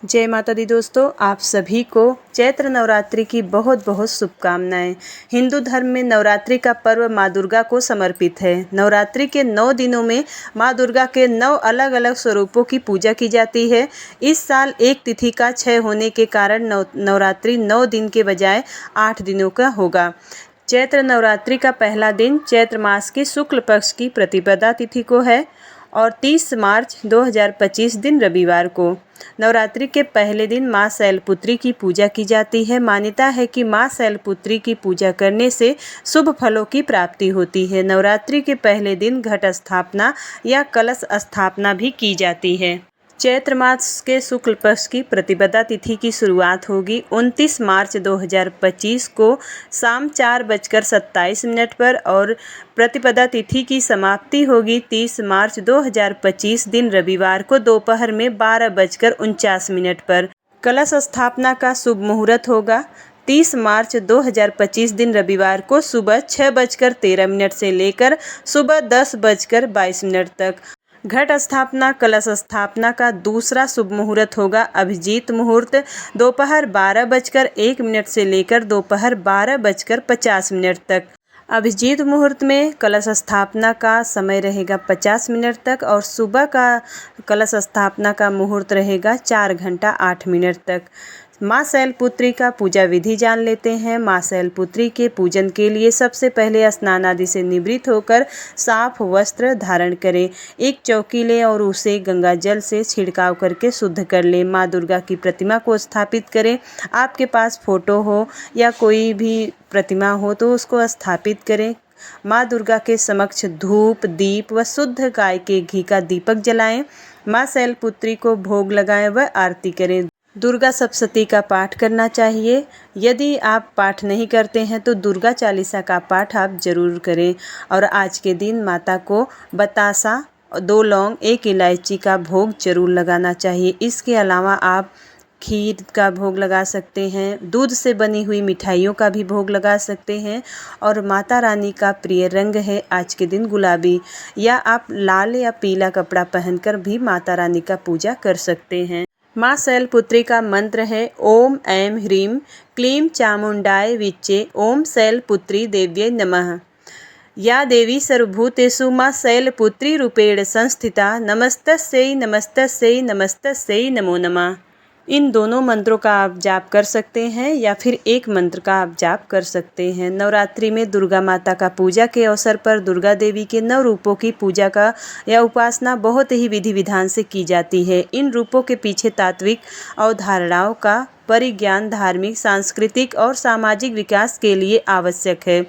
जय माता दी दोस्तों, आप सभी को चैत्र नवरात्रि की बहुत बहुत शुभकामनाएं। हिंदू धर्म में नवरात्रि का पर्व माँ दुर्गा को समर्पित है। नवरात्रि के 9 दिनों में माँ दुर्गा के 9 अलग अलग स्वरूपों की पूजा की जाती है। इस साल एक तिथि का क्षय होने के कारण नवरात्रि 9 दिन के बजाय 8 दिनों का होगा। चैत्र नवरात्रि का पहला दिन चैत्र मास की शुक्ल पक्ष की प्रतिपदा तिथि को है और 30 मार्च 2025 दिन रविवार को। नवरात्रि के पहले दिन माँ शैलपुत्री की पूजा की जाती है। मान्यता है कि माँ शैलपुत्री की पूजा करने से शुभ फलों की प्राप्ति होती है। नवरात्रि के पहले दिन घट स्थापना या कलश स्थापना भी की जाती है। चैत्र मास के शुक्ल पक्ष की प्रतिपदा तिथि की शुरुआत होगी 29 मार्च 2025 को शाम 4:27 पर और प्रतिपदा तिथि की समाप्ति होगी 30 मार्च 2025 दिन रविवार को दोपहर में 12:49 पर। कलश स्थापना का शुभ मुहूर्त होगा 30 मार्च 2025 दिन रविवार को सुबह 6:13 से लेकर सुबह 10:22 तक। घट स्थापना कलश स्थापना का दूसरा शुभ मुहूर्त होगा अभिजीत मुहूर्त दोपहर 12:01 से लेकर दोपहर 12:50 तक। अभिजीत मुहूर्त में कलश स्थापना का समय रहेगा 50 मिनट तक और सुबह का कलश स्थापना का मुहूर्त रहेगा 4 घंटा 8 मिनट तक। माँ शैलपुत्री का पूजा विधि जान लेते हैं। माँ शैलपुत्री के पूजन के लिए सबसे पहले स्नान आदि से निवृत्त होकर साफ वस्त्र धारण करें। एक चौकी लें और उसे गंगा जल से छिड़काव करके शुद्ध कर लें। माँ दुर्गा की प्रतिमा को स्थापित करें। आपके पास फोटो हो या कोई भी प्रतिमा हो तो उसको स्थापित करें। माँ दुर्गा के समक्ष धूप दीप व शुद्ध गाय के घी का दीपक जलाएं। माँ शैलपुत्री को भोग लगाएं व आरती करें। दुर्गा सप्तशती का पाठ करना चाहिए। यदि आप पाठ नहीं करते हैं तो दुर्गा चालीसा का पाठ आप जरूर करें। और आज के दिन माता को बतासा 2 लौंग 1 इलायची का भोग जरूर लगाना चाहिए। इसके अलावा आप खीर का भोग लगा सकते हैं। दूध से बनी हुई मिठाइयों का भी भोग लगा सकते हैं। और माता रानी का प्रिय रंग है आज के दिन गुलाबी, या आप लाल या पीला कपड़ा पहनकर भी माता रानी का पूजा कर सकते हैं। माँ शैलपुत्री का मंत्र है ओम ऐं ह्रीं क्लीं चामुंडाय विच्चे ओम शैलपुत्री देव्यै नमः। या देवी सर्वभूतेषु माँ शैलपुत्री रूपेण संस्थिता नमस्तस्यै नमस्तस्यै नमस्तस्यै नमो नमः। इन दोनों मंत्रों का आप जाप कर सकते हैं या फिर एक मंत्र का आप जाप कर सकते हैं। नवरात्रि में दुर्गा माता का पूजा के अवसर पर दुर्गा देवी के 9 रूपों की पूजा का या उपासना बहुत ही विधि विधान से की जाती है। इन रूपों के पीछे तात्विक अवधारणाओं का परिज्ञान धार्मिक सांस्कृतिक और सामाजिक विकास के लिए आवश्यक है।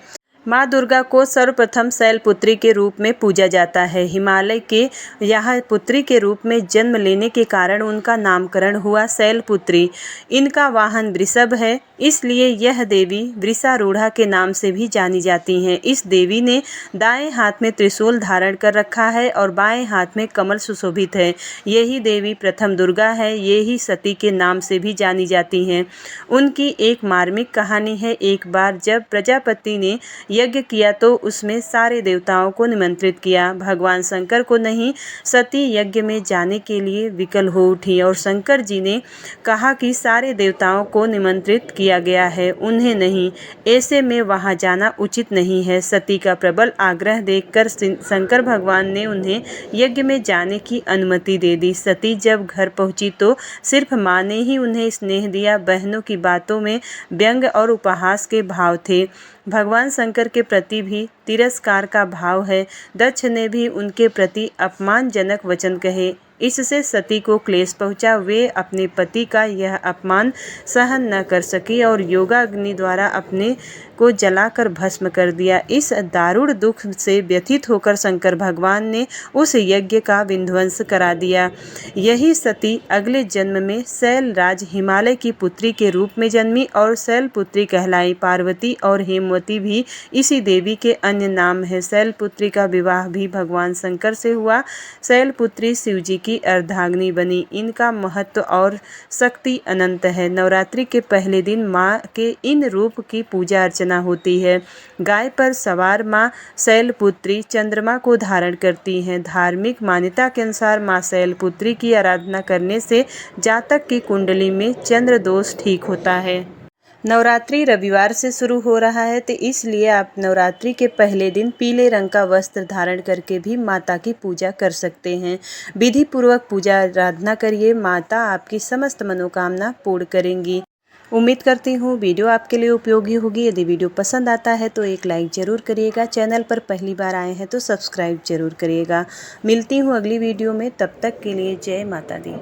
माँ दुर्गा को सर्वप्रथम शैलपुत्री के रूप में पूजा जाता है। हिमालय के यहाँ पुत्री के रूप में जन्म लेने के कारण उनका नामकरण हुआ शैलपुत्री। इनका वाहन वृषभ है, इसलिए यह देवी वृषारूढ़ा के नाम से भी जानी जाती हैं। इस देवी ने दाएं हाथ में त्रिशूल धारण कर रखा है और बाएं हाथ में कमल सुशोभित है। यही देवी प्रथम दुर्गा है। यही सती के नाम से भी जानी जाती हैं। उनकी एक मार्मिक कहानी है। एक बार जब प्रजापति ने यज्ञ किया तो उसमें सारे देवताओं को निमंत्रित किया। भगवान शंकर को नहीं, सती यज्ञ में जाने के लिए विकल हो उठी और शंकर जी ने कहा कि सारे देवताओं को निमंत्रित किया गया है, उन्हें नहीं, ऐसे में वहां जाना उचित नहीं है। सती का प्रबल आग्रह देखकर शंकर भगवान ने उन्हें यज्ञ में जाने की अनुमति दे दी। सती जब घर पहुंची तो सिर्फ माँ ने ही उन्हें स्नेह दिया। बहनों की बातों में व्यंग और उपहास के भाव थे। भगवान शंकर के प्रति भी तिरस्कार का भाव है। दक्ष ने भी उनके प्रति अपमानजनक वचन कहे। इससे सती को क्लेश पहुंचा। वे अपने पति का यह अपमान सहन न कर सकी और योगाग्नि द्वारा अपने को जलाकर भस्म कर दिया। इस दारुण दुख से व्यथित होकर शंकर भगवान ने उस यज्ञ का विध्वंस करा दिया। यही सती अगले जन्म में शैलराज हिमालय की पुत्री के रूप में जन्मी और शैलपुत्री कहलाई। पार्वती और हेमवती भी इसी देवी के अन्य नाम है। शैलपुत्री का विवाह भी भगवान शंकर से हुआ। शैलपुत्री शिव जी की की अर्धांगिनी बनी। इनका महत्व और शक्ति अनंत है। नवरात्रि के पहले दिन माँ के इन रूप की पूजा अर्चना होती है। गाय पर सवार माँ शैलपुत्री चंद्रमा को धारण करती हैं। धार्मिक मान्यता के अनुसार माँ शैलपुत्री की आराधना करने से जातक की कुंडली में चंद्र दोष ठीक होता है। नवरात्रि रविवार से शुरू हो रहा है, तो इसलिए आप नवरात्रि के पहले दिन पीले रंग का वस्त्र धारण करके भी माता की पूजा कर सकते हैं। विधि पूर्वक पूजा आराधना करिए, माता आपकी समस्त मनोकामना पूर्ण करेंगी। उम्मीद करती हूँ वीडियो आपके लिए उपयोगी होगी। यदि वीडियो पसंद आता है तो एक लाइक ज़रूर करिएगा। चैनल पर पहली बार आए हैं तो सब्सक्राइब जरूर करिएगा। मिलती हूँ अगली वीडियो में, तब तक के लिए जय माता दी।